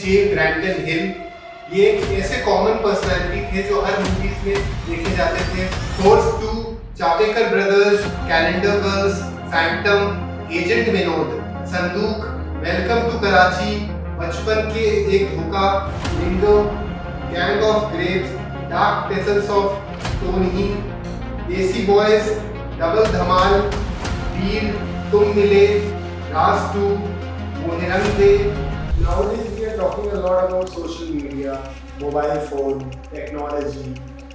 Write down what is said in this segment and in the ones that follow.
जे Brandon हिल। ये एक ऐसे कॉमन पर्सनालिटी थे जो हर मूवीज में देखे जाते थे। Force 2, Chapekar brothers, calendar girls, Phantom, agent Vinod, Sandook, welcome to Karachi, Bachpan ke ek dhokha, Lingo, gang of grapes, dark tassels of Tonhi, desi boys, double धमाल, वीर, तुम मिले, राज 2, मोहरंग दे। Nowadays we are talking a lot about social media, mobile phone, technology.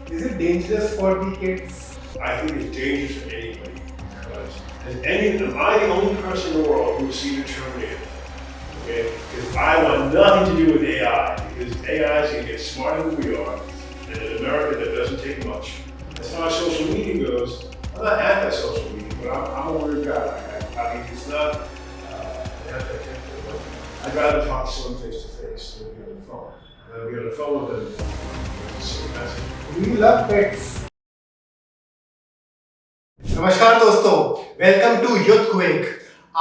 Is it dangerous for the kids? I think it's dangerous for anybody because am I the only person in the world who has seen the Terminator? Okay, because I want nothing to do with AI because AI is going to get smarter than we are, and in America that doesn't take much. As far as social media goes, I'm not anti-social media, but I'm a weird guy. I mean, it's not. I'd rather talk to someone face to face than be on the phone. I'd be on the phone with them. Do you love pets? नमस्कार दोस्तों, welcome to यूथक्वेक।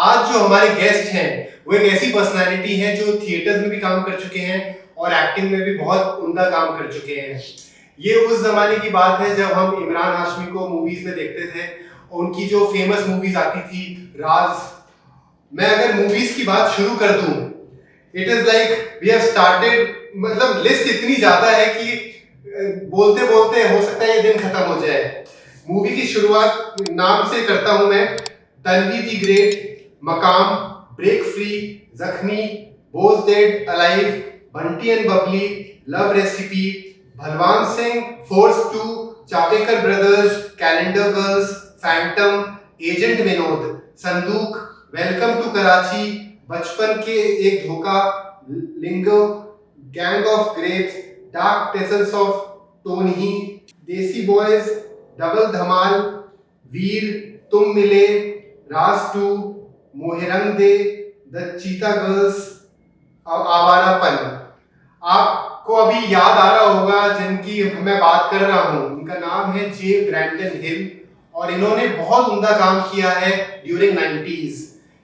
आज जो हमारे guest हैं वो एक ऐसी personality है जो थिएटर्स में भी काम कर चुके हैं और एक्टिंग में भी बहुत उम्दा काम कर चुके हैं। ये उस जमाने की बात है जब हम इमरान हाशमी को मूवीज में देखते थे। उनकी जो फेमस मूवीज आती थी राज। मैं अगर मूवीज की बात शुरू कर दूं, it is like we have started, मतलब लिस्ट इतनी ज्यादा है कि बोलते बोलते हो सकता है ये दिन खत्म हो जाए। मूवी की शुरुआत नाम से करता हूं मैं। Tanvi the great, Maqam, break free, Zakhmi, Bose dead alive, Bunty and Babli, love recipe, Bhalwan Singh, force 2, Chapekar brothers, calendar girls, Phantom, agent Vinod, Sandook, welcome to Karachi, Bachpan ke ek dhokha, Lingo, gang of grapes, dark tassels of Tonhi, desi boys, double धमाल, वीर, तुम मिले, राज 2, मोहरंग दे, द चीता गर्ल्स, आवारापन। आपको अभी याद आ रहा होगा जिनकी मैं बात कर रहा हूँ, उनका नाम है जे ब्रैंडन हिल और इन्होंने बहुत उम्दा काम किया है ड्यूरिंग 90s।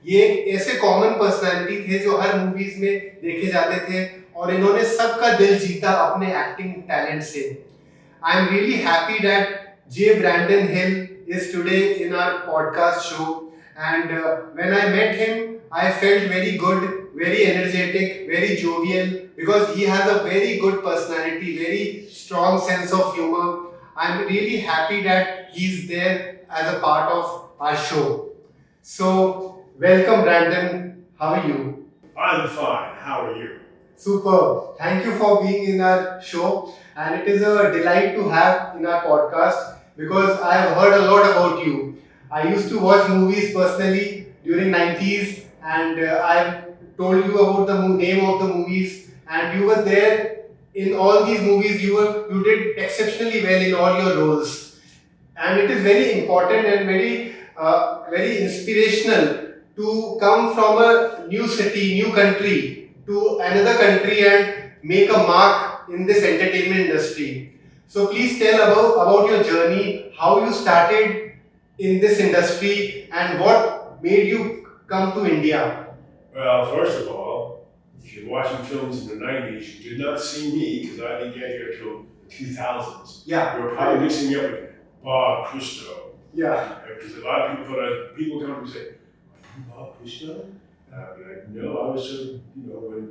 ये एक ऐसे कॉमन पर्सनालिटी थे जो हर मूवीज में देखे जाते थे और इन्होंने सबका दिल जीता अपने एक्टिंग टैलेंट से। I am really happy that J. Brandon Hill is today in our podcast show, and when I met him, I felt very good, very energetic, very jovial because he has a very good personality, very strong sense of humor. I'm really happy that he's there as a part of our show. So, welcome Brandon. How are you? I'm fine. How are you? Super. Thank you for being in our show, and it is a delight to have in our podcast. Because I have heard a lot about you. I used to watch movies personally during 90s and I've told you about the name of the movies and you were there in all these movies. You did exceptionally well in all your roles. And it is very important and very inspirational to come from a new city, new country to another country and make a mark in this entertainment industry. So please tell about your journey, how you started in this industry and what made you come to India. Well, first of all, if you're watching films in the 90s, you did not see me because I didn't get here till the 2000s. Yeah. You were probably mixing me up with Bob Christo. Yeah. Because a lot of people thought people come up and say, "Are you Bob Christo?" I'd be like, no, I was when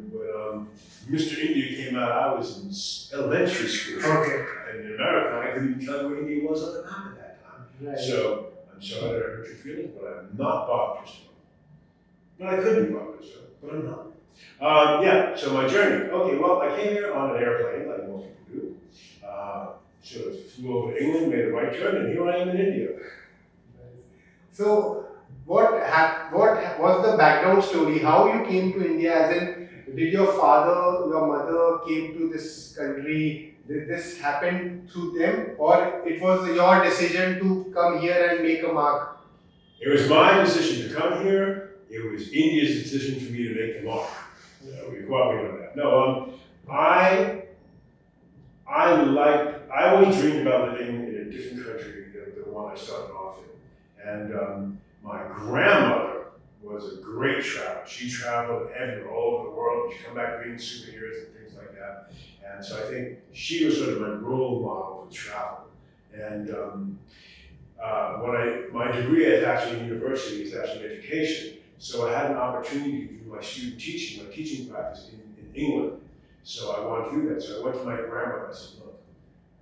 Mr. India came out, I was in elementary school. Okay. And in America, I couldn't even tell where India was on the map at that time. Right. So, I'm sorry that I hurt your feelings, but I'm not Bob Christo. But I could be Bob Christo, but I'm not. So my journey. Okay, well, I came here on an airplane, like most people do. Sort of flew over to England, made a right turn, and here I am in India. So, what was the background story? How you came to India? As in, did your father, your mother came to this country? Did this happen through them, or it was your decision to come here and make a mark? It was my decision to come here. It was India's decision for me to make the mark. We cooperate on that. No, I always dreamed about living in a different country than the one I started off in, and my grandmother was a great traveler. She traveled everywhere, all over the world. She'd come back bringing souvenirs and things like that. And so I think she was sort of my role model for travel. And my degree is actually in university, is actually in education. So I had an opportunity to do my teaching practice in England. So I wanted to do that. So I went to my grandmother. I said, look,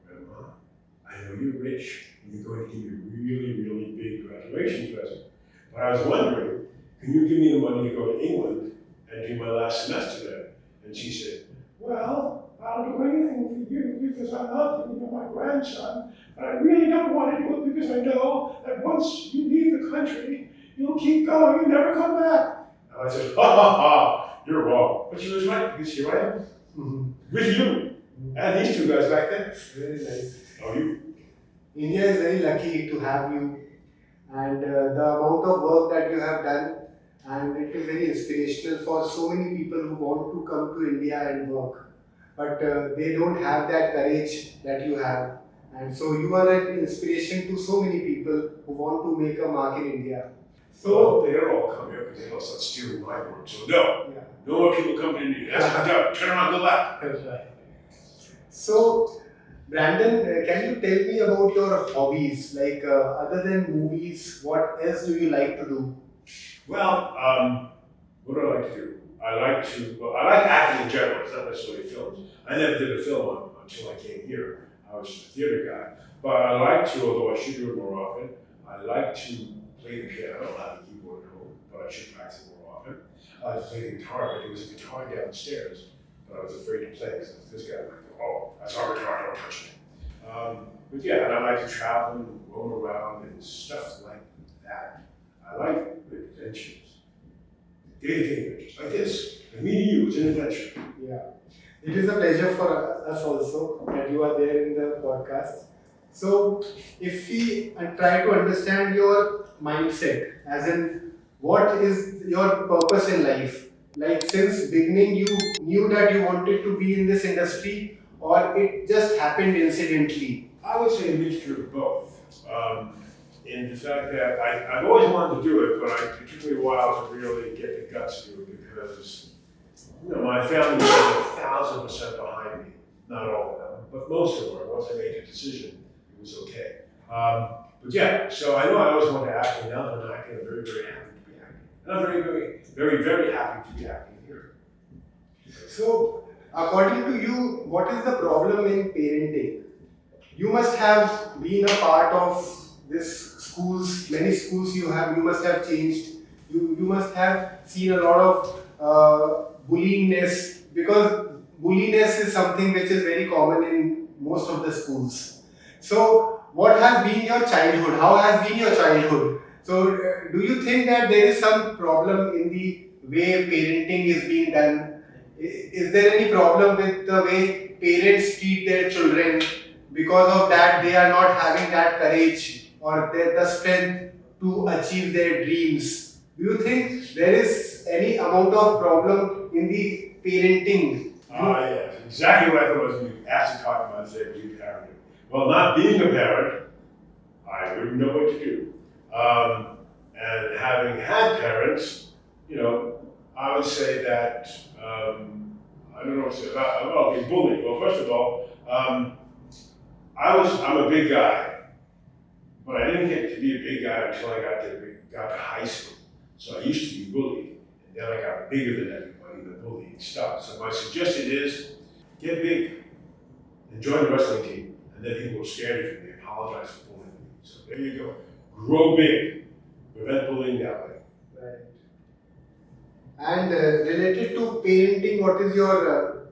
Grandma, I know you're rich and you're going to give me a really, really big graduation present. But I was wondering, can you give me the money to go to England and do my last semester there? And she said, well, I'll do anything for you because I love you, you're my grandson. But I really don't want to do it because I know that once you leave the country, you'll keep going and never come back. And I said, ha ha ha, you're wrong. But she was right, because here I am, with you, and these two guys back there. Very nice. How are you? India is very lucky to have you, and the amount of work that you have done, and it is very inspirational for so many people who want to come to India and work, but they don't have that courage that you have. And so you are an inspiration to so many people who want to make a mark in India. So they don't all come here because they all start stealing my work. So no, no more people come to India. That's done. Turn around, go back. That's right. So, Brandon, can you tell me about your hobbies? Like, other than movies, what else do you like to do? Well, what do I like to do? I like acting in general. It's not necessarily films. I never did a film until I came here. I was a theater guy. But I like to, although I should do it more often, I like to play the piano. I have a keyboard at home, but I should practice it more often. I like to play the guitar, but there was a guitar downstairs, but I was afraid to play because this guy might go, oh, that's our guitar, don't touch it. But yeah, and I like to travel and roam around and stuff like that. I like the adventures. Day-to-day adventures, like this. And meeting you is an adventure. Yeah. It is a pleasure for us also that you are there in the podcast. So, if we try to understand your mindset, as in what is your purpose in life? Like, since beginning you knew that you wanted to be in this industry, or it just happened incidentally? I would say a mixture of both. In the fact that I've always wanted to do it, but it took me a while to really get the guts to do it because my family was 1,000% behind me. Not all of them, but most of them were. Once I made the decision, it was okay. But yeah, so I know I always wanted to act, and now that I'm acting, I'm very, very happy to be acting. And I'm very, very, very, very happy to be acting here. So, according to you, what is the problem in parenting? You must have been a part of this schools, many schools you must have changed. You must have seen a lot of bullyingness, because bulliness is something which is very common in most of the schools. So, what has been your childhood? How has been your childhood? So, do you think that there is some problem in the way parenting is being done? Is there any problem with the way parents treat their children? Because of that, they are not having that courage or the strength to achieve their dreams. Do you think there is any amount of problem in the parenting? Yes, exactly what I thought was you asked to talk about today, being parenting. Well, not being a parent, I wouldn't know what to do. And having had parents, I would say that, I don't know what to say about being bullied. Well, first of all, I'm a big guy, but I didn't get to be a big guy until I got to high school. So I used to be bullied, and then I got bigger than everybody, the bullying stopped. So my suggestion is, get big and join the wrestling team, and then people will scare you and they apologize for bullying you. So there you go. Grow big. Prevent bullying that way. Right. And related to parenting, what is your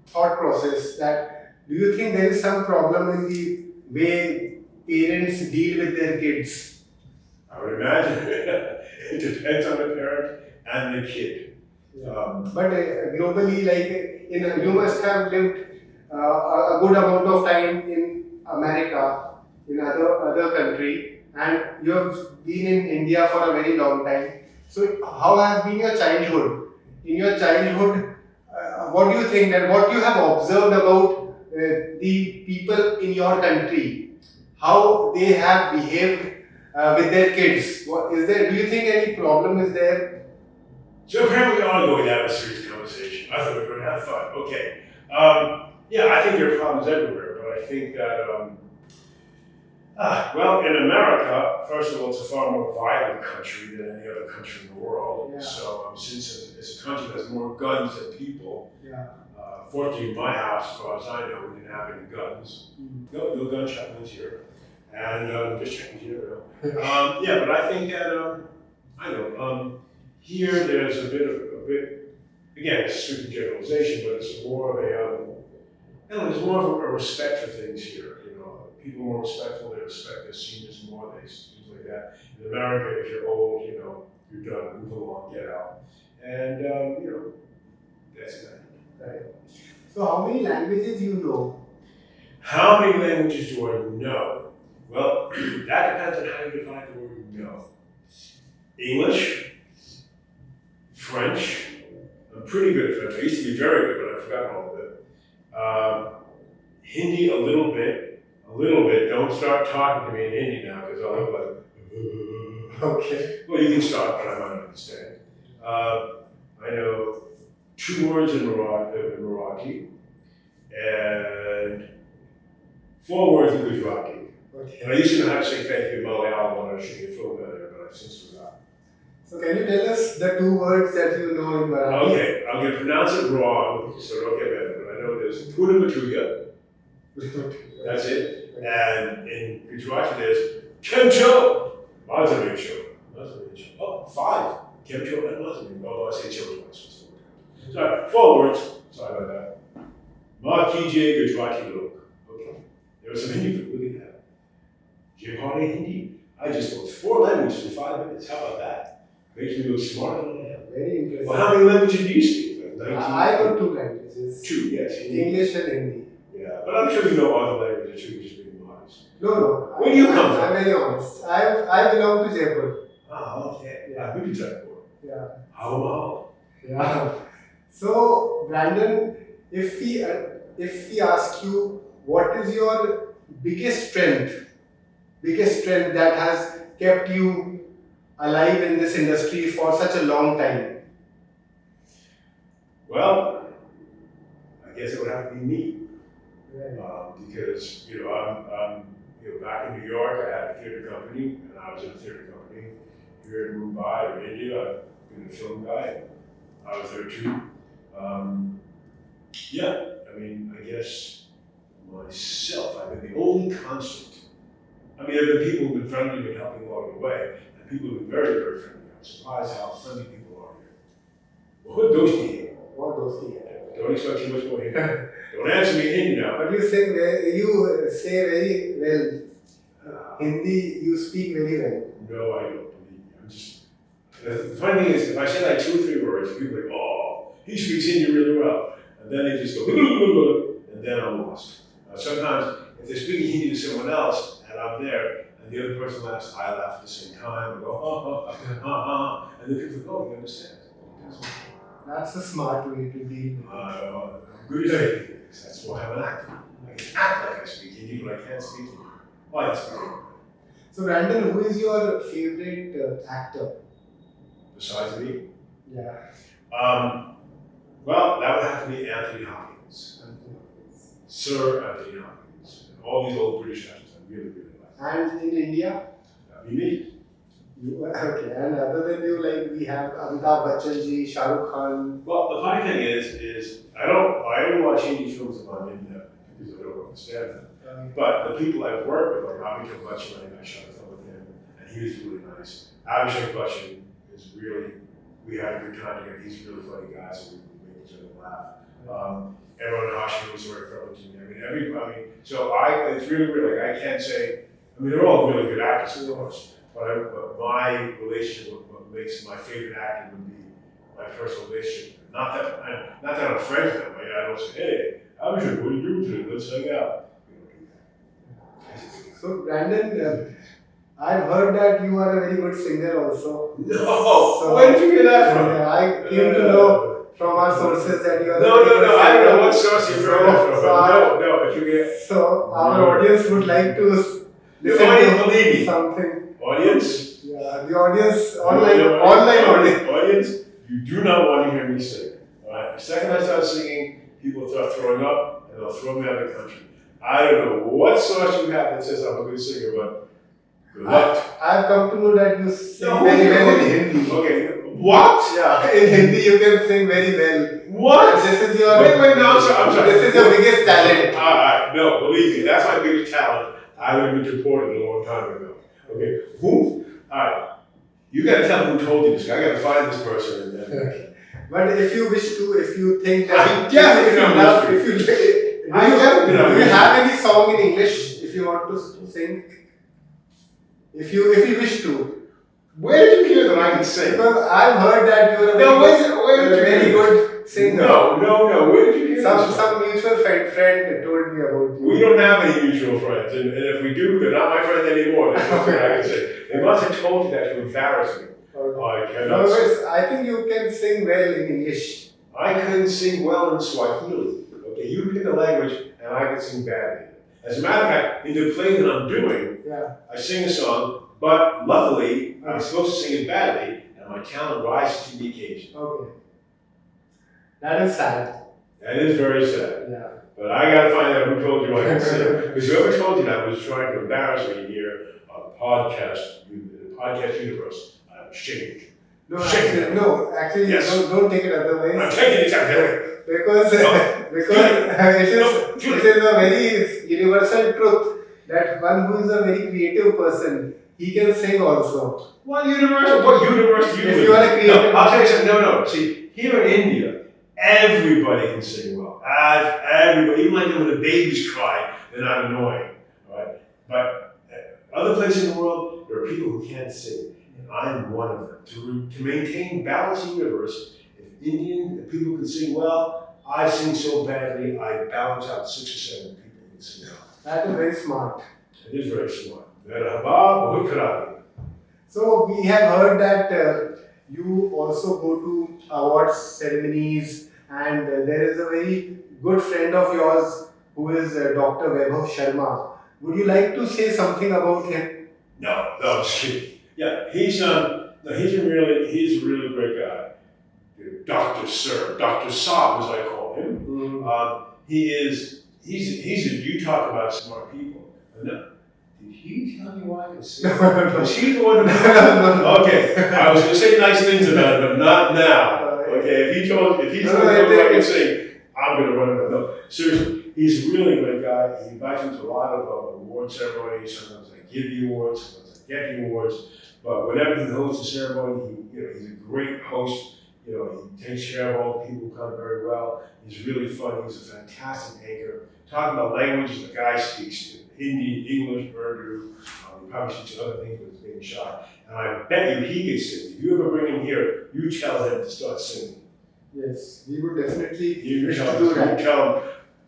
thought process? That do you think there is some problem in the way parents deal with their kids? I would imagine it depends on the parent and the kid. But globally, like you must have lived a good amount of time in America, in other country, and you have been in India for a very long time. So, how has been your childhood? In your childhood, what do you think that what you have observed about the people in your country, how they have behaved with their kids. What is there? Do you think any problem is there? So apparently we are going to have a serious conversation. I thought we were going to have fun. Okay. Yeah, I think there are problems everywhere, but I think that, well, in America, first of all, it's a far more violent country than any other country in the world. Yeah. So since it's a country that has more guns than people, Yeah. fortunately in my house, as far as I know, we didn't have any guns. No gunshot wounds here. And just checking here. Yeah, but I think that, I know, here there's a bit, again, it's a strict generalization, but it's more of a, I don't know, there's more of a respect for things here. You know, people are more respectful, they respect their seniors more, things like that. In America, if you're old, you know, you're done, move along, get out. And, you know, that's it. Right. So how many languages you know? How many languages do I know? Well, that depends on how you define the word know. English, French. I'm pretty good at French. I used to be very good, but I've forgotten all of it. Hindi a little bit. Don't start talking to me in Hindi now because I'll look like, Okay. well, you can start, but I might not understand. I know 2 words in Marathi and 4 words in Gujarati. Okay. And I used to know how to say thank you in Malayalam when I was shooting a film down there, but I've since forgotten. So can you tell us the 2 words that you know in Marathi? Okay, I'm going to pronounce it wrong, so don't get mad, but I know there's Puna Matuya, that's it. And in Gujarati there's Kemcho, Mazamincho. Oh, 5. Kemcho and Mazamincho, although I say Cho twice. Sorry, 4 words, sorry about that. Ma Kije Gujarati Lok. Okay, there was some Hindi food, look at that. Jihani Hindi. I just spoke 4 languages in 5 minutes, how about that? Makes me look smarter than I am. Very interesting. Well, how many languages do you speak? Like 19? I know 2 languages. 2, yes. English and Hindi. Yeah, but I'm sure you know other languages too, just being modest. No. Where do you come from? I'm very honest. I belong to Jaipur. Ah, okay. Yeah. I've been to Jaipur. Yeah. How? Yeah. So Brandon, if we ask you what is your biggest strength that has kept you alive in this industry for such a long time? Well, I guess it would have to be me. Right. Because, you know, I'm back in New York, I had a theater company, and I was in a theater company. Here in Mumbai or India, I've been a film guy. I was there too. Yeah, I mean, I guess myself, I've been the only constant. I mean, there have been people who've been friendly, been helping along the way, and people who've been very, very friendly. I'm surprised how friendly people are here. Well, what dosti hai? What dosti hai? Don't expect too much more here. Don't answer me in Hindi now. But you say very well. Hindi, you speak very well. No, I don't. I'm just. The funny thing is, if I say like 2 or 3 words, people are like, oh, he speaks Hindi really well. And then they just go, and then I'm lost. Sometimes, if they're speaking Hindi to someone else, and I'm there, and the other person laughs, I laugh at the same time, and go, and then people go, oh, you understand. That's a smart way to deal with it. I'm good at saying things. That's why I'm an actor. I can act like I speak Hindi, but I can't speak Hindi. Why that's great. So Brandon, who is your favorite actor? Besides me? Yeah. Well, that would have to be Anthony Hopkins. Sir Anthony Hopkins. All these old British actors I really, really like. And in India? That'd be me. Okay, and other than you, like we have Amitabh Bachchan ji, Shah Rukh Khan. Well, the funny thing is I don't watch Hindi films if I'm in them because I don't understand them. But the people I've worked with, like Amitabh Bachchan, I shot a film with him, and he was really nice. Abhishek Bachchan is really, we had a good time together. He's a really funny guy, so we make each other laugh. Everyone in Washington was very friendly to me. So it's really weird. Like I can't say. I mean, they're all really good actors, of course. But my relationship with what makes my favorite actor would be my personal relationship. Not that I'm friends with them. I don't say, hey, Abhishek, what are you doing today? Let's hang out. We don't do that. So Brandon, I've heard that you are a very good singer also. No, So, where did you get that from? I came to know from our sources that you are. No, I don't know what source you heard that from. No, if you get. So our audience would like to The audience believe me. something. Audience? Yeah, the audience, online audience. Audience, you do not want to hear me sing. All right? The second I start singing, people start throwing up and they'll throw me out of the country. I don't know what source you have that says I'm a good singer, but good luck. I've come to know that you sing very well in Hindi. Okay, what? Yeah, in Hindi you can sing very well. What? This is your Wait, no, I'm sorry. This is your biggest talent. No, believe me, that's my biggest talent. I would have been deported a long time ago. Okay, who? Alright, you gotta tell me who told you this. I gotta find this person. But if you wish to, if you think that I definitely do you have any song in English if you want to sing? If you wish to. Where did you hear that I can sing? Because I've heard that you are a very good singer. No. Where did you hear that? Some mutual friend told me about you. We don't have any mutual friends, and if we do, they're not my friends anymore. That's what I can say. They must have told you that to embarrass me. I cannot sing. I think you can sing well in English. I couldn't sing well in Swahili. Okay, you pick a language, and I can sing badly. As a matter of fact, in the play that I'm doing, I sing a song, but luckily, I'm supposed to sing it badly, and my talent rises to the occasion. Okay. That is sad. That is very sad. Yeah. But I gotta find out who told you I can sing. Because whoever told you that was trying to embarrass me here on the podcast universe. I'm ashamed. Actually, Yes. don't take it otherwise. I'm taking it out. Because it is a very universal truth that one who is a very creative person, he can sing also. What universe? What universe do you If live you are a in? creative No, I'll tell you something. No. See, here in India, everybody can sing well. Everybody, even like when the babies cry, they're not annoying. All right? But other places in the world, there are people who can't sing. And I'm one of them. To maintain balance in the universe, if Indian people can sing well, I sing so badly, I balance out 6 or 7 people who can sing well. That is very smart. It is very smart. So we have heard that you also go to awards ceremonies, and there is a very good friend of yours who is Dr. Vaibhav Sharma. Would you like to say something about him? No, just kidding. Yeah, he's a really great guy. Dr. Saab, as I call him. You talk about smart people. No. Did he tell you why I could sing? Was he the one who Okay, I was going to say nice things about it, but not now. Okay, if he's the one who told me I could sing, I'm going to run it. No, seriously, he's a really great guy. He invites me to a lot of award ceremonies. Sometimes I give the awards, sometimes I get the awards. But whenever he hosts a ceremony, he's a great host. He takes care of all the people who come very well. He's really funny. He's a fantastic anchor. Talking about languages, the guy speaks Hindi, English, Urdu. He probably speaks other things, but he's being shy. And I bet you he can sing. If you ever bring him here, you tell him to start singing. Yes, we would definitely You tell him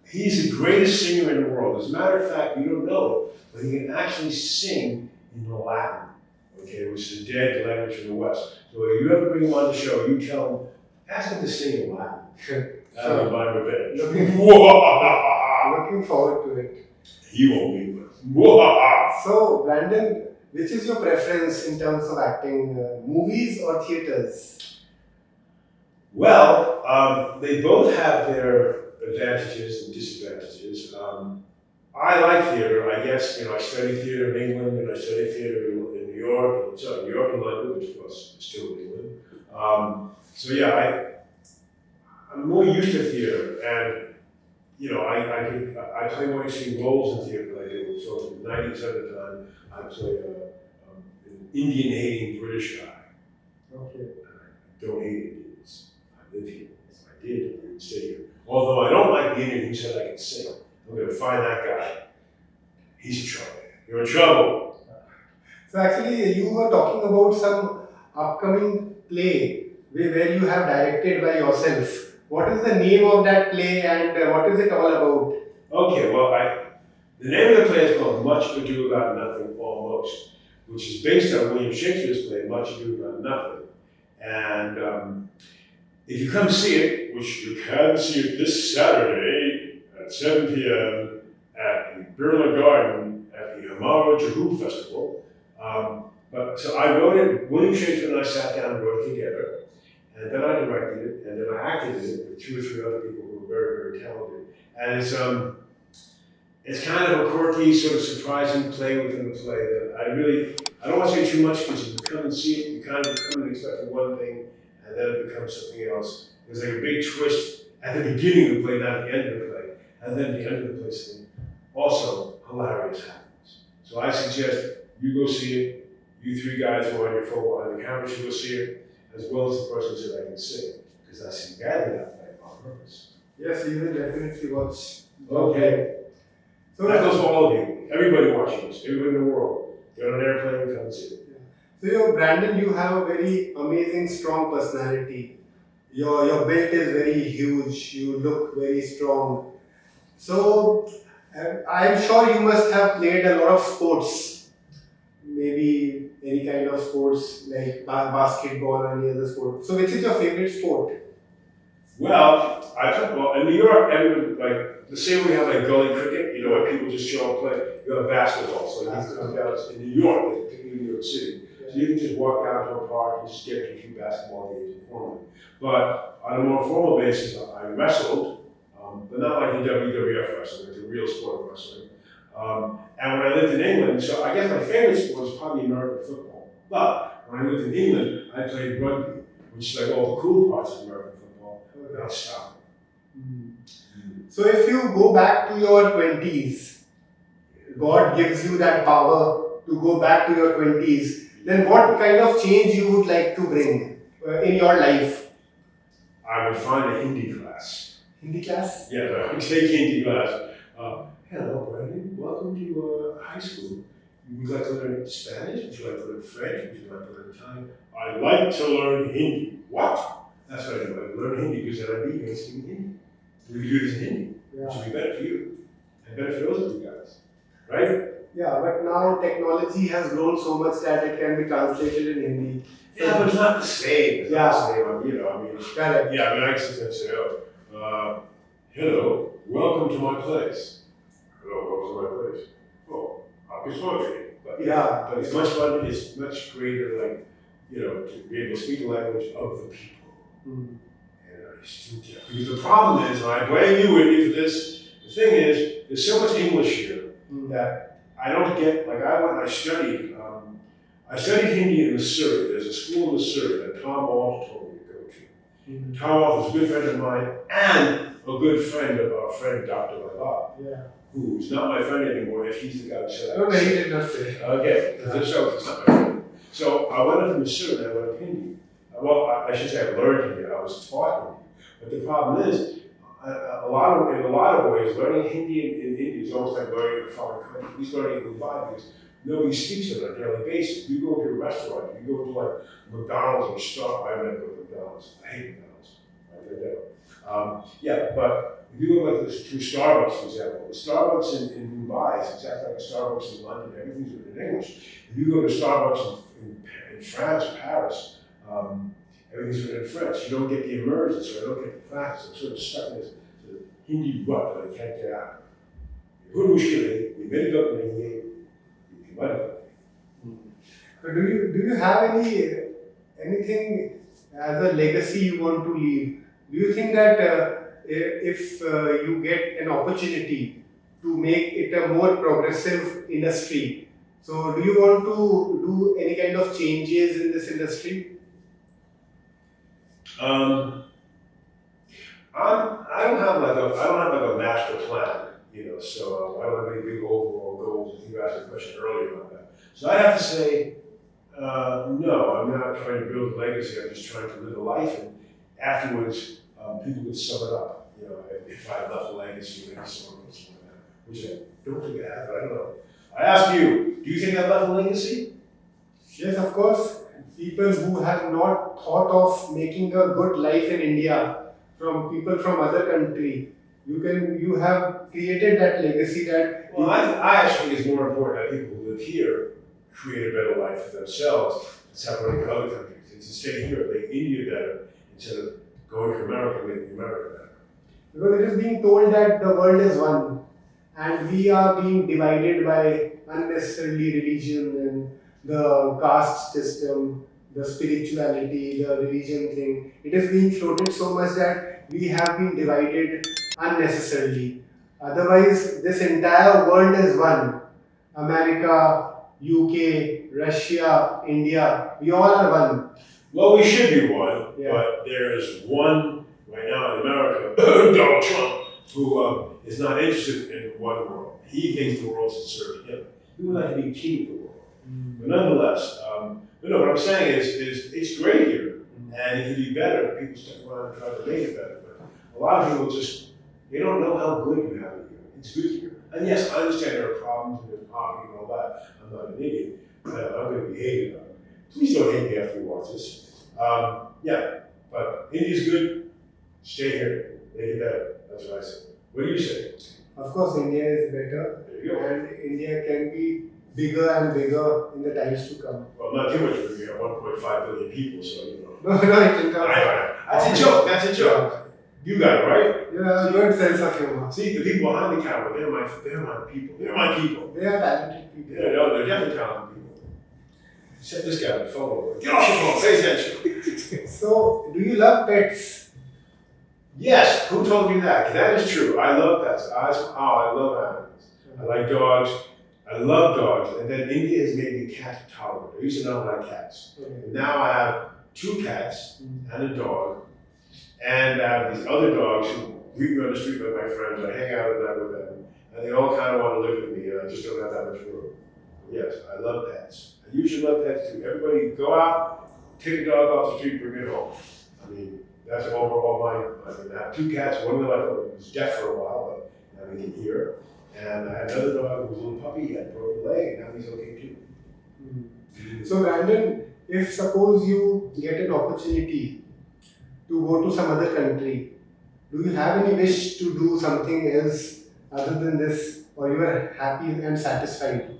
he's the greatest singer in the world. As a matter of fact, you don't know, but he can actually sing in Latin, which is a dead language from the West. So if you ever bring him on the show, you tell him, ask him to sing in Latin. That'll be my revenge. Looking forward to it. He won't be with. So, Brandon, which is your preference in terms of acting, movies or theaters? Well, they both have their advantages and disadvantages. I like theater. I guess, I studied theater in England and I studied theater in New York. New York and London, which was still England. I'm more used to theater, and I play more interesting roles in theater than I do. So 90% of the time, I play an Indian-hating British guy. Okay. I don't hate Indians. I live here. If I did, I would stay here. Although I don't like the Indian who said I could sing. I'm going to find that guy. He's in trouble. You're in trouble. So actually, you were talking about some upcoming play where you have directed by yourself. What is the name of that play and what is it all about? Okay, well, the name of the play is called Much Ado About Nothing, Almost, which is based on William Shakespeare's play, Much Ado About Nothing. And if you come see it, which you can see it this Saturday at 7 p.m. at the Birla Garden at the Hamara Jahu Festival, But so I wrote it. William Shakespeare and I sat down and wrote it together, and then I directed it, and then I acted in it with 2 or 3 other people who were very, very talented. And it's kind of a quirky, sort of surprising play within the play that I don't want to say too much because you come and see it, you kind of come and expect one thing, and then it becomes something else. There's like a big twist at the beginning of the play, not at the end of the play, and then the end of the play something also hilarious happens. So I suggest you go see it, you 3 guys who are on your phone behind the camera should go see it, as well as the person who said I can sing, because I sing badly that play on purpose. Yes, you will definitely watch. Okay. So That goes for all of you. Everybody watching this, everybody in the world. Get on an airplane, come and see it. So, Brandon, you have a very amazing, strong personality. Your build is very huge. You look very strong. So, I'm sure you must have played a lot of sports. Maybe any kind of sports like basketball or any other sport. So, which is your favorite sport? Well, in New York, everyone, like, the same way we have like gully cricket, you know, where people just show up and play, you have basketball. So you can come down in New York, particularly New York City. So you can just walk down to a park and just get to a few basketball games informally. But on a more formal basis, I wrestled, but not like the WWF wrestling, like the real sport of wrestling. And when I lived in England, so I guess my favorite sport was probably American football. But when I lived in England, I played rugby, which is like all the cool parts of American football without stopping. So, if you go back to your 20s, God gives you that power to go back to your 20s, then what kind of change you would like to bring in your life? I would find a Hindi class. Hindi class? Yeah, I would take Hindi class. Hello, Brandon. Welcome to high school. Would you like to learn Spanish? Would you like to learn French? Would you like to learn Italian? I'd like to learn Hindi. What? That's what I do. I learn Hindi because then I'd be able to speak Hindi. We could do this in Hindi, which would be better for you and better for those of you guys, right? Yeah, but now technology has grown so much that it can be translated in Hindi. Yeah, but it's not the same. It's not the same. You know, I mean, correct. Yeah, I mean, I can sit and say, hello, welcome to my place. Hello, welcome to my place. Oh, I'm hungry. But Yeah. But it's much fun. It's much greater, like, you know, to be able to speak the language of the people. Mm. Because the problem is, and I blame you, Whitney, for this. The thing is, there's so much English here that I don't get. Like I studied Hindi in Missouri. There's a school in Missouri that Tom Walsh told me to go to. Tom Walsh is a good friend of mine and a good friend of our friend Dr. Vibha, who's not my friend anymore. If he's the guy who said No, he did not say. Okay, because if so, it's not my friend. So I went up to Missouri and I learned Hindi. Well, I should say I learned Hindi. I was taught Hindi. But the problem is, in a lot of ways, learning Hindi in India is almost like learning a foreign country. At least learning in Mumbai because nobody speaks it on a daily basis. You go to a restaurant, you go to like McDonald's or Starbucks. I never go to McDonald's. I hate McDonald's. But if you go like this to Starbucks, for example, the Starbucks in Mumbai is exactly like a Starbucks in London. Everything's written in English. If you go to Starbucks in France or Paris, everything's written in French. You don't get the immersion, so I don't get the practice. I'm sort of stuck in this sort of Hindi rut that I can't get out of. So do you have anything as a legacy you want to leave? Do you think that if you get an opportunity to make it a more progressive industry, so do you want to do any kind of changes in this industry? I don't have like a master plan, you know. So I don't have any big overall goals. You asked a question earlier about that. So I have to say, no, I'm not trying to build a legacy. I'm just trying to live a life, and afterwards, people can sum it up. You know, if I left a legacy, maybe someone else like that, which I don't think I have. But I don't know. I ask you, do you think I left a legacy? Yes, of course. People who have not thought of making a good life in India, from people from other country, you have created that legacy that. Well, I actually think it's more important that people who live here create a better life for themselves and separating other countries. It's to stay here, make India better instead of going to America and making America better. Because it is being told that the world is one, and we are being divided by unnecessarily religion and the caste system, the spirituality, the religion thing. It is being floated so much that we have been divided unnecessarily. Otherwise, this entire world is one. America, UK, Russia, India, we all are one. Well, we should be one, Yeah. but there is one right now in America, Donald Trump, who is not interested in one world. He thinks the world should serve him. He would like to be king of the world. But nonetheless, but no, what I'm saying is it's great here, and it could be better if people stick around and try to make it better. But a lot of people they don't know how good you have it here. It's good here. And yes, I understand there are problems and there's poverty and all that. I'm not an idiot. I'm going to be hated on. Please don't hate me after you watch this. Yeah, but India's good. Stay here. Make it better. That's what I say. What do you say? Of course, India is better, There you go. and India can be bigger and bigger in the times to come. Well, not too much because we have 1.5 billion people, so you know. No, no, it can come. That's a joke. That's a joke. You got it right. You have a good sense of humor. See, the people behind the camera, they're my people. They're my people. They are talented people. Yeah, no, they're definitely talented people. Set this guy on the phone over. Get off the phone. Pay attention. So, do you love pets? Yes. Who told you that? That is true. I love pets. I love animals. I like dogs. I love dogs. And then India has made me cat tolerant. I used to not like cats. Okay. And now I have 2 cats and a dog. And I have these other dogs who greet me on the street with my friends. I hang out at night with them. And they all kind of want to live with me, and I just don't have that much room. Yes, I love pets. And you should love pets too. Everybody go out, take a dog off the street, bring it home. I mean, that's overall I have 2 cats. One of them I thought was deaf for a while, but now he can hear. And I had another dog who was a little puppy. He had a broken leg, and now he's okay too. So, Brandon, if suppose you get an opportunity to go to some other country, do you have any wish to do something else other than this, or you are happy and satisfied?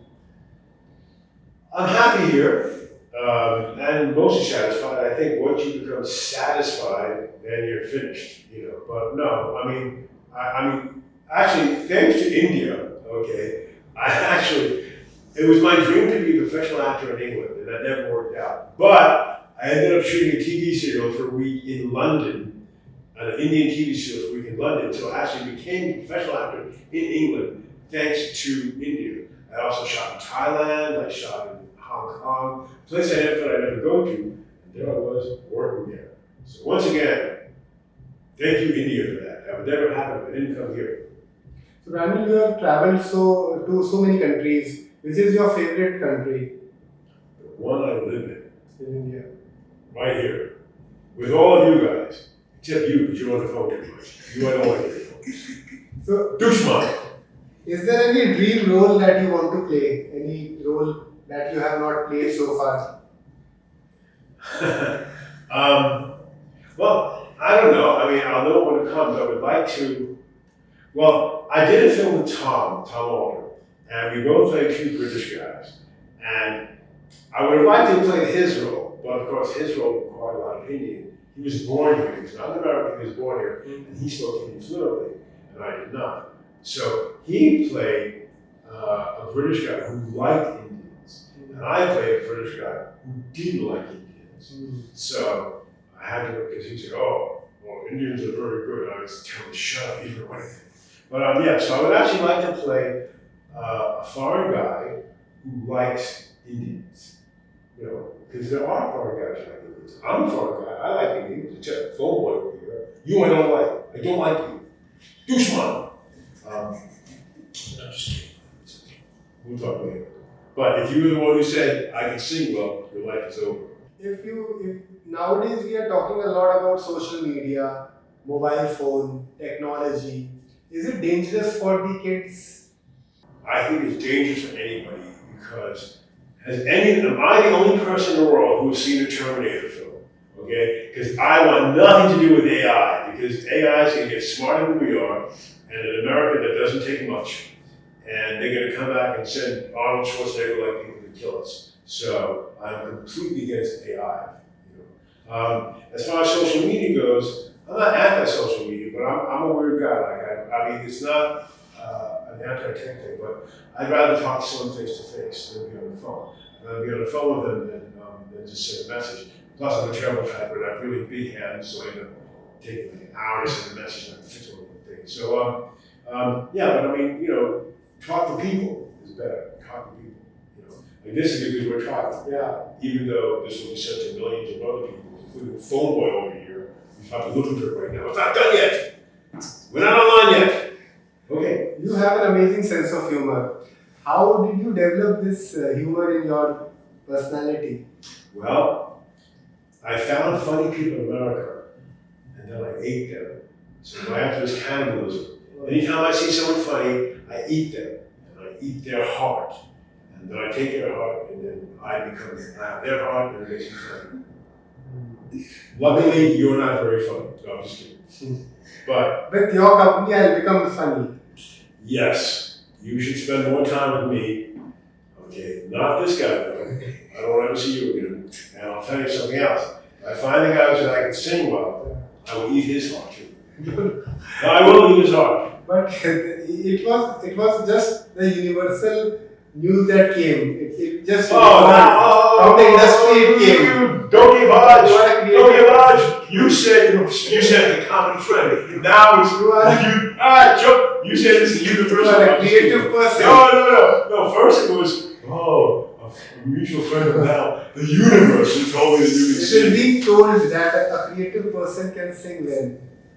I'm happy here, and mostly satisfied. I think once you become satisfied, then you're finished, you know. But no, I mean, actually, thanks to India, okay, it was my dream to be a professional actor in England, and that never worked out. But I ended up shooting a TV serial for a week in London, an Indian TV serial for a week in London, so I actually became a professional actor in England thanks to India. I also shot in Thailand, I shot in Hong Kong, a place I never thought I'd ever go to, and there I was working there. So once again, thank you India for that. That would never happen if I didn't come here. So, Brandon, you have traveled to so many countries. Which is your favorite country? The one I live In India. right here, with all of you guys, except you, because you're on the phone too much. You I don't like your phone. So, Douchebag. is there any dream role that you want to play? Any role that you have not played so far? Well, I don't know. I mean, I'll know when it comes. I would like to. Well, I did a film with Tom Alder, and we both played 2 British guys. And I would have liked to play his role, but of course his role required a lot of Indian. He was born here. He was not an American. He was born here, and he spoke Indian fluently, and I did not. So he played a British guy who liked Indians, and I played a British guy who didn't like Indians. So I had to, because he said, "Oh, well, Indians are very good." I was telling him, "Shut up, you don't know anything." But yeah, so I would actually like to play a foreign guy who likes Indians. You know, because there are foreign guys who like Indians. I'm a foreign guy. I like Indians. Except phone boy over here. You, I don't like. I don't like you. Douchebag. I'm just kidding. We'll talk later. But if you were the one who said I can sing well, your life is over. If nowadays we are talking a lot about social media, mobile phone, technology, is it dangerous for the kids? I think it's dangerous for anybody because am I the only person in the world who has seen a Terminator film? Okay? Because I want nothing to do with AI because AI is going to get smarter than we are, and in America that doesn't take much. And they're going to come back and send Arnold Schwarzenegger like people to kill us. So I'm completely against AI. You know? As far as social media goes, I'm not anti-social media, but I'm a weird guy. Like I mean, it's not an anti-tech thing, but I'd rather talk to someone face to face than be on the phone. I'd be on the phone with them and just send a message. Plus, I'm a terrible typer, and I have really big hands, so I end up taking like an hour to send a message and I fix all the things. So, yeah, but I mean, talk to people is better. Talk to people. Like this is a good we're talking. Yeah. Even though this will be sent to millions of other people, including the phone boy over here, who's probably looking for it right now. It's not done yet. We're not online yet. Okay. You have an amazing sense of humor. How did you develop this humor in your personality? Well, I found funny people in America, and then I ate them. So my answer is cannibalism. Anytime I see someone funny, I eat them, and I eat their heart. And then I take their heart, and then I have their heart, and it makes me funny. Luckily, you're not very funny. No, I'm just kidding. But with your company, I'll become funny. Yes, you should spend more time with me. Okay, not this guy though. I don't want to ever see you again. And I'll tell you something else. If I find the guy that I can sing well, I will eat his heart too. No, I will eat his heart. But it was just the universal news that came. It just from the industry it came. Don't give Hodge. Don't give Hodge. You said the common friend. Now it's you said it's the universal. You are a creative person. No. First it was a mutual friend, of now the universe who told me that you could sing. It is being told that a creative person can sing well.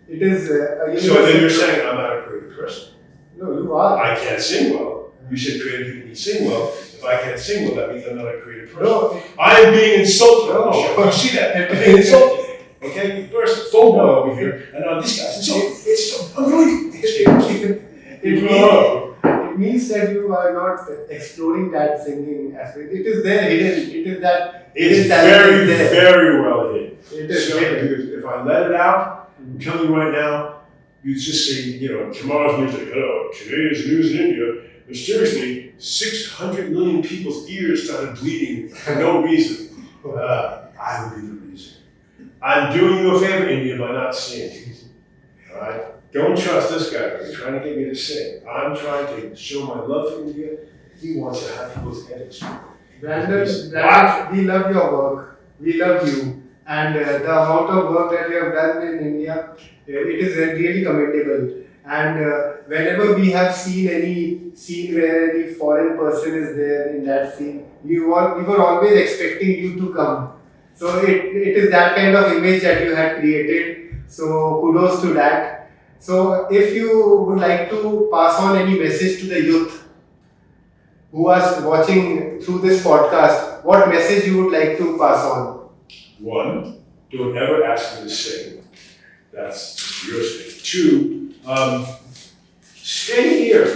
It is a universal. So then you're saying I'm not a creative person. No, you are. I can't sing well. You said creative people can sing well. If I can't sing well, that means I'm not a creative person. No. I am being insulted on the show. You see that? I'm being insulted. Okay? First, phone boy over here, and now this guy's insulted. I'm really. It means that you are not exploring that singing aspect. It is there hidden. It is that. It's very, very well hidden. It is so, hidden. Because if I let it out, I'm telling you right now, you just say, tomorrow's news, like, hello, today's news in India. Mysteriously, 600 million people's ears started bleeding for no reason. I would be the reason. I'm doing you a favor, India, by not singing. All right? Don't trust this guy. He's trying to get me to sing. I'm trying to show my love for India. He wants to have people's headaches. Brandon, we love your work. We love you. And the amount of work that you have done in India, it is really commendable. And whenever we have seen any scene where any foreign person is there in that scene, we were always expecting you to come. So it is that kind of image that you had created. So kudos to that. So if you would like to pass on any message to the youth who are watching through this podcast, what message you would like to pass on? One, don't ever ask me to sing. That's your thing. Two, stay here.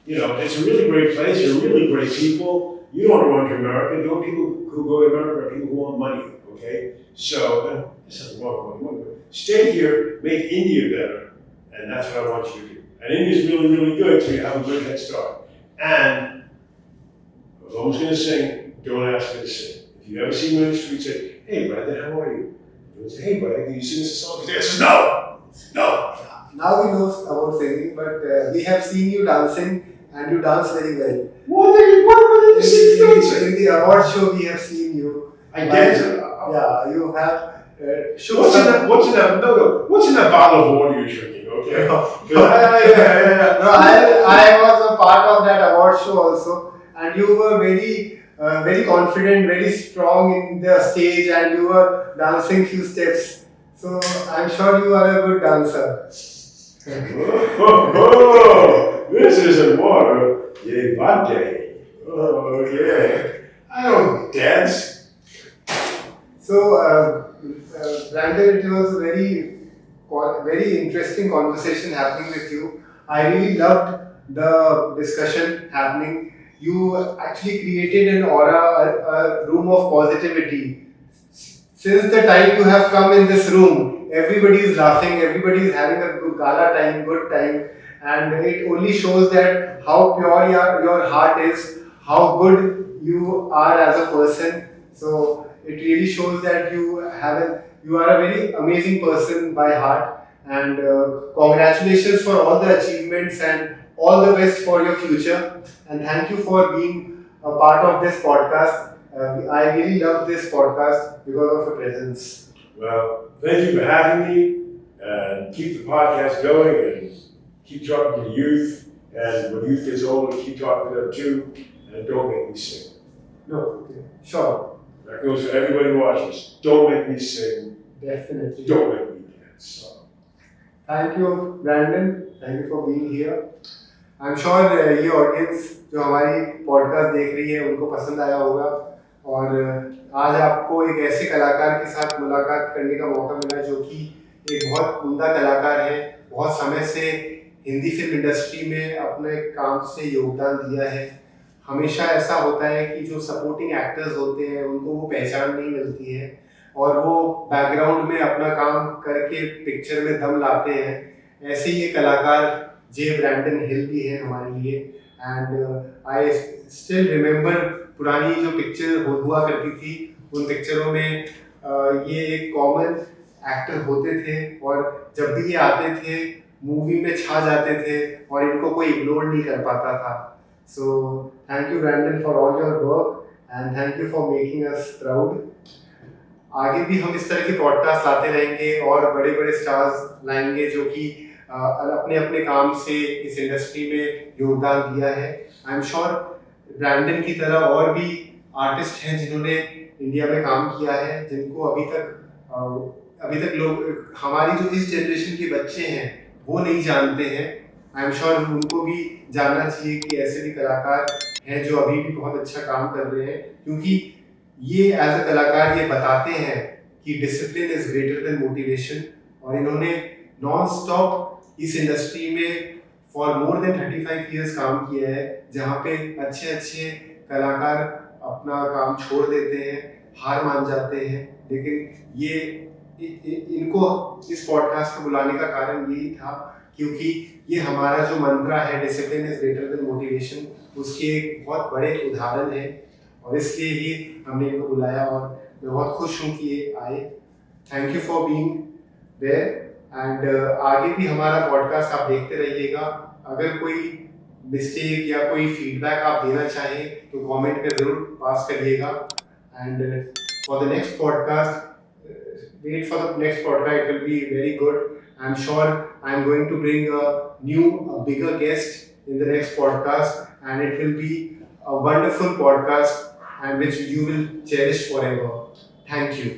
It's a really great place. You're really great people. You don't want to run to America. The only people who go to America are people who want money. Okay? So, this doesn't work. Stay here, make India better, and that's what I want you to do. And India's really, really good, so you have a good head start. And I was almost going to sing, don't ask me to sing. If you ever see me on the street, say, hey, Brandon, how are you? Don't say, hey, Brandon, can you sing us a song? Yes, no. Now we know about singing, but we have seen you dancing, and you dance very well. What are you dancing? In the award show, we have seen you. I dance. Yeah, you have. What's in that bottle of water you're drinking? Okay. I was a part of that award show also, and you were very confident, very strong in the stage, and you were dancing few steps. So I'm sure you are a good dancer. This isn't water. Yay, vodka. Oh yeah. I don't dance. So, Brandon, it was a very interesting conversation happening with you. I really loved the discussion happening. You actually created an aura, a room of positivity. Since the time you have come in this room, everybody is laughing, everybody is having a good gala time, good time, and it only shows that how pure your heart is, how good you are as a person. So it really shows that you are a very amazing person by heart, and congratulations for all the achievements and all the best for your future, and thank you for being a part of this podcast. I really love this podcast because of your presence. Well, thank you for having me, and keep the podcast going, and keep talking to the youth. And when youth gets older, keep talking to them too, and don't make me sing. No, okay. Sure. That goes for everybody who watches. Don't make me sing. Definitely. Don't make me dance. So. Thank you, Brandon. Thank you for being here. I'm sure ये audience जो हमारी podcast देख रही है उनको पसंद आया होगा और आज आपको एक ऐसे कलाकार के साथ मुलाकात करने का मौका मिला जो कि एक बहुत उम्दा कलाकार है, बहुत समय से हिंदी फिल्म इंडस्ट्री में अपने काम से योगदान दिया है। हमेशा ऐसा होता है कि जो सपोर्टिंग एक्टर्स होते हैं उनको वो पहचान नहीं मिलती है और वो बैकग्राउंड में अपना काम करके पिक्चर में दम लाते हैं। ऐसे ही ये कलाकार जे ब्रैंडन हिल भी है हमारे लिए एंड आई स्टिल रिमेम्बर पुरानी जो पिक्चर हुआ करती थी उन पिक्चरों में ये एक कॉमन एक्टर होते थे और जब भी ये आते थे मूवी में छा जाते थे और इनको कोई इग्नोर नहीं कर पाता था। So thank you Brandon for all your work and thank you for making us proud. आगे भी हम इस तरह की पॉडकास्ट लाते रहेंगे और बड़े बड़े स्टार्स लाएंगे जो कि अपने अपने काम से इस इंडस्ट्री में योगदान दिया है। आई एम श्योर ब्रैंडन की तरह और भी आर्टिस्ट हैं जिन्होंने इंडिया में काम किया है जिनको अभी तक लोग हमारी जो इस जनरेशन के बच्चे हैं वो नहीं जानते हैं। आई एम श्योर उनको भी जानना चाहिए कि ऐसे भी कलाकार हैं जो अभी भी बहुत अच्छा काम कर रहे हैं क्योंकि ये एज अ कलाकार ये बताते हैं कि discipline is greater than motivation और इन्होंने नॉन स्टॉप इस इंडस्ट्री में फॉर मोर देन 35 इयर्स काम किया है जहाँ पे अच्छे अच्छे कलाकार अपना काम छोड़ देते हैं, हार मान जाते हैं। लेकिन ये इनको इस पॉडकास्ट को बुलाने का कारण यही था क्योंकि ये हमारा जो मंत्रा है discipline is greater than motivation उसके एक बहुत बड़े उदाहरण है और इसलिए ही हमने इनको बुलाया और मैं बहुत खुश हूँ कि ये आए। Thank you for being there and आगे भी हमारा पॉडकास्ट आप देखते रहिएगा। अगर कोई मिस्टेक या कोई फीडबैक आप देना चाहें तो कमेंट में ज़रूर पास करिएगा and for the next podcast wait for the next podcast, it will be very good. I'm sure I'm going to bring a bigger guest in the next podcast and it will be a wonderful podcast and which you will cherish forever. Thank you.